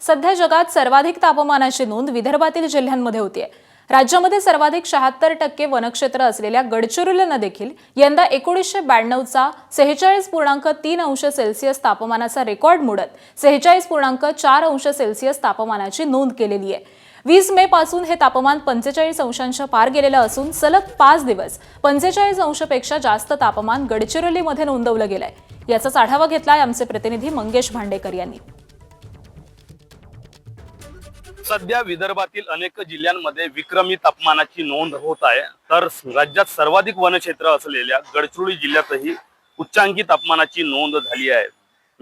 सध्या जगात सर्वाधिक तापमानाची नोंद विदर्भातील जिल्ह्यांमध्ये होतीये। राज्यामध्ये सर्वाधिक 76% वनक्षेत्र असलेल्या गडचिरोलीनं देखील यंदा 1992चा 46.3 अंश सेल्सिअस तापमानाचा रेकॉर्ड मोडत 46.4 अंश सेल्सिअस तापमानाची नोंद केलेली आहे। 20 मे पासून हे तापमान 45 अंशांच्या पार गेलेलं असून सलग 5 दिवस 45 अंशापेक्षा जास्त तापमान गडचिरोलीमध्ये नोंदवलं गेलंय। याचाच आढावा घेतलाय आमचे प्रतिनिधी मंगेश भांडेकर यांनी। सध्या विदर्भातील अनेक जिल्ह्यांमध्ये विक्रमी तापमानाची नोंद होत आहे, तर राज्यात सर्वाधिक वनक्षेत्र असलेल्या गडचिरोली जिल्ह्यातही उच्चांकी तापमानाची नोंद झाली आहे।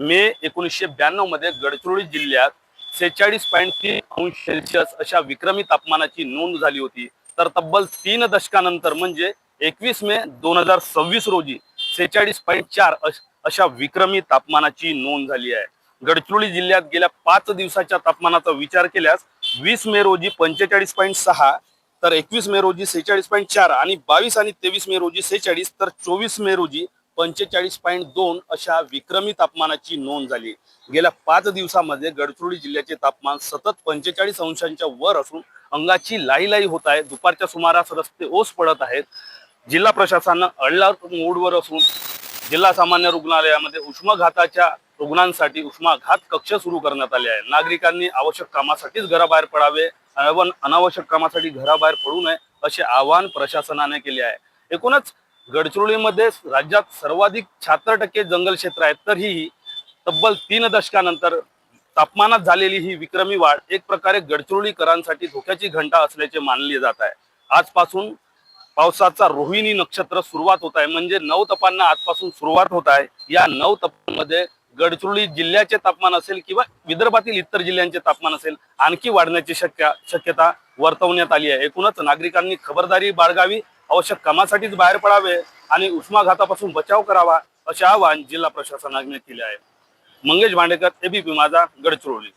मे 1992 मध्ये गडचिरोली जिल्ह्यात 46.3 अंश सेल्सिअस अशा विक्रमी तापमानाची नोंद झाली होती, तर तब्बल 3 दशकानंतर म्हणजे 21 मे 2026 रोजी 46.4 अशा विक्रमी तापमानाची नोंद झाली आहे। गडचिरोली जिल्ह्यात गेल्या 5 दिवसाच्या तापमानाचा विचार केल्यास 20 मे रोजी 45.6, तर 21 मे रोजी 46.4 आणि 22 आणि 23 मे रोजी 46, तर 24 मे रोजी 45.2 अशा विक्रमी तापमानाची नोंद झाली। गेल्या 5 दिवसामध्ये गडचिरोली जिल्ह्याचे तापमान सतत 45 अंशांच्या वर असून अंगाची लाई होत आहे। दुपारच्या सुमारास रस्ते ओस पडत आहेत। जिल्हा प्रशासनानं अलर्ट मोडवर असून जिल्हा सामान्य रुग्णालयामध्ये उष्माघाताच्या रुग्णांसाठी उष्माघात कक्ष सुरू करण्यात आले आहे। नागरिकांनी आवश्यक कामासाठीच घराबाहेर पडावे, अनावश्यक कामासाठी घराबाहेर पडू नये असे आवाहन प्रशासनाने केले आहे। एकूणच गडचिरोलीमध्ये राज्यात सर्वाधिक 76% जंगल क्षेत्र आहेत, तर ही तब्बल 3 दशकानंतर तापमानात झालेली ही विक्रमी वाढ एक प्रकारे गडचिरोलीकरांसाठी धोक्याची घंटा असल्याचे मानले जात आहे। आजपासून पावसाचा रोहिणी नक्षत्र सुरुवात होत आहे, म्हणजे 9 तपांना आजपासून सुरुवात होत आहे। या 9 तपांमध्ये गडचिरोली जिल्ह्याचे तापमान असेल किंवा विदर्भातील इतर जिल्ह्यांचे तापमान असेल आणखी वाढण्याची शक्यता वर्तवण्यात आली आहे। एकूणच नागरिकांनी खबरदारी बाळगावी, आवश्यक कामासाठीच बाहेर पडावे आणि उष्माघातापासून बचाव करावा असे आवाहन जिल्हा प्रशासनाने केले आहे। मंगेश भांडेकर, एबीपी माझा, गडचिरोली।